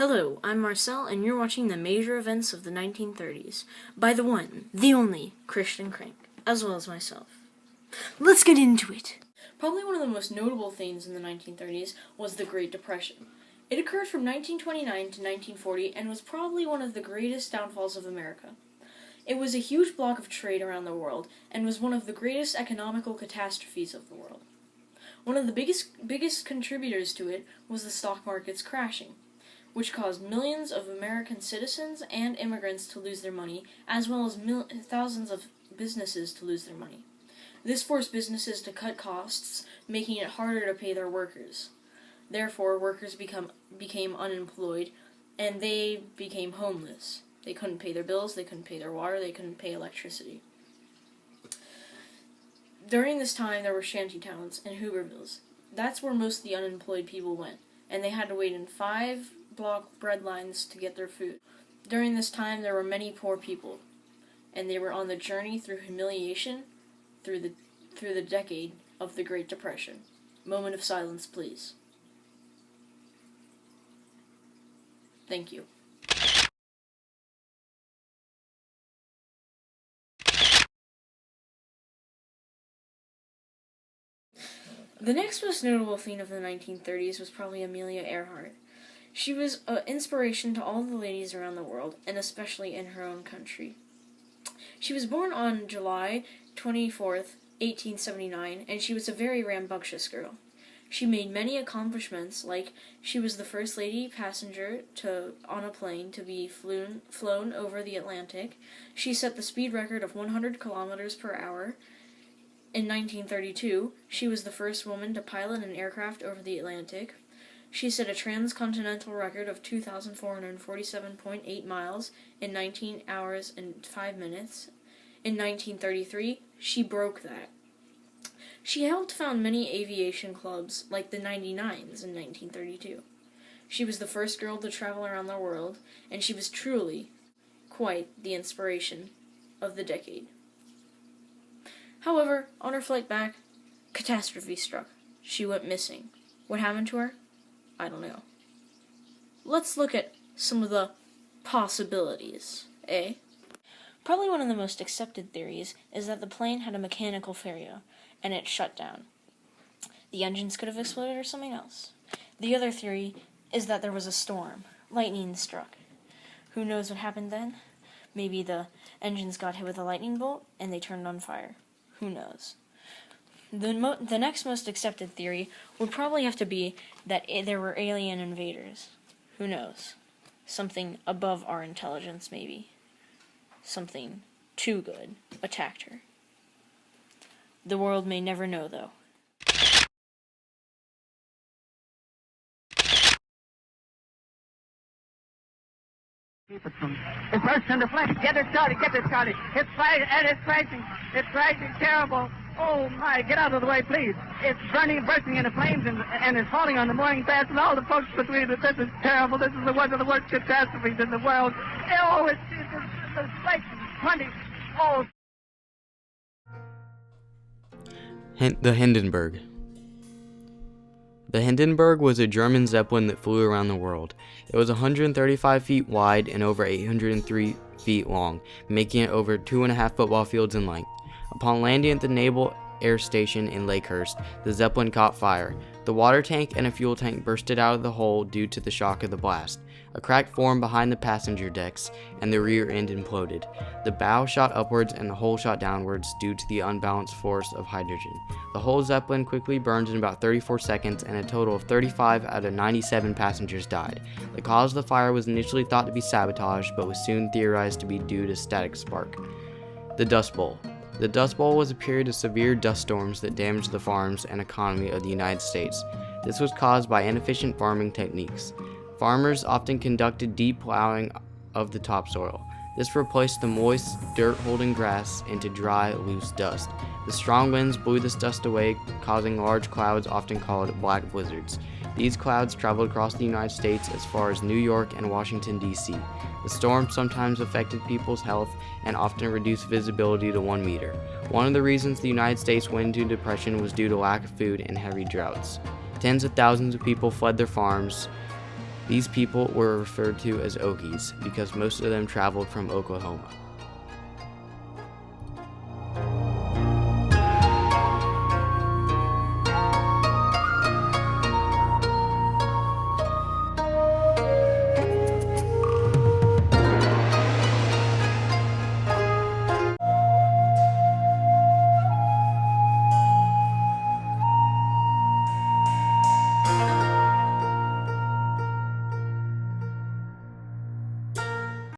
Hello, I'm Marcel, and you're watching the major events of the 1930s by the one, the only, Christian Crank, as well as myself. Let's get into it! Probably one of the most notable things in the 1930s was the Great Depression. It occurred from 1929 to 1940 and was probably one of the greatest downfalls of America. It was a huge block of trade around the world and was one of the greatest economical catastrophes of the world. One of the biggest contributors to it was the stock market's crashing, which caused millions of American citizens and immigrants to lose their money, as well as thousands of businesses to lose their money. This forced businesses to cut costs, making it harder to pay their workers. Therefore, workers became unemployed, and they became homeless. They couldn't pay their bills, they couldn't pay their water, they couldn't pay electricity. During this time, there were shantytowns and Hoovervilles. That's where most of the unemployed people went, and they had to wait in 5-block bread lines to get their food. During this time, there were many poor people, and they were on the journey through humiliation through the decade of the Great Depression. Moment of silence, please. Thank you. The next most notable thing of the 1930s was probably Amelia Earhart. She was an inspiration to all the ladies around the world, and especially in her own country. She was born on July 24th, 1879, and she was a very rambunctious girl. She made many accomplishments, like she was the first lady passenger on a plane to be flown over the Atlantic. She set the speed record of 100 kilometers per hour. In 1932, she was the first woman to pilot an aircraft over the Atlantic. She set a transcontinental record of 2,447.8 miles in 19 hours and 5 minutes. In 1933, she broke that. She helped found many aviation clubs, like the 99's in 1932. She was the first girl to travel around the world, and she was truly quite the inspiration of the decade. However, on her flight back, catastrophe struck. She went missing. What happened to her? I don't know. Let's look at some of the possibilities, eh? Probably one of the most accepted theories is that the plane had a mechanical failure, and it shut down. The engines could have exploded or something else. The other theory is that there was a storm. Lightning struck. Who knows what happened then? Maybe the engines got hit with a lightning bolt, and they turned on fire. Who knows? The next most accepted theory would probably have to be that there were alien invaders. Who knows? Something above our intelligence, maybe. Something too good attacked her. The world may never know, though. It's burst into flames. Get it started. It's fighting, and it's crashing. It's crashing terrible. Oh, my. Get out of the way, please. It's bursting into flames, and it's falling on the mooring fast, and all the folks between it. This is terrible. This is one of the worst catastrophes in the world. Oh, it's like 20. Oh. The Hindenburg. The Hindenburg was a German Zeppelin that flew around the world. It was 135 feet wide and over 803 feet long, making it over 2.5 football fields in length. Upon landing at the Naval Air Station in Lakehurst, the Zeppelin caught fire. The water tank and a fuel tank bursted out of the hole due to the shock of the blast. A crack formed behind the passenger decks, and the rear end imploded. The bow shot upwards and the hull shot downwards due to the unbalanced force of hydrogen. The whole Zeppelin quickly burned in about 34 seconds, and a total of 35 out of 97 passengers died. The cause of the fire was initially thought to be sabotage, but was soon theorized to be due to static spark. The Dust Bowl. The Dust Bowl was a period of severe dust storms that damaged the farms and economy of the United States. This was caused by inefficient farming techniques. Farmers often conducted deep plowing of the topsoil. This replaced the moist, dirt-holding grass into dry, loose dust. The strong winds blew this dust away, causing large clouds often called black blizzards. These clouds traveled across the United States as far as New York and Washington, D.C. The storm sometimes affected people's health and often reduced visibility to 1 meter. One of the reasons the United States went into depression was due to lack of food and heavy droughts. Tens of thousands of people fled their farms These people were referred to as Okies because most of them traveled from Oklahoma.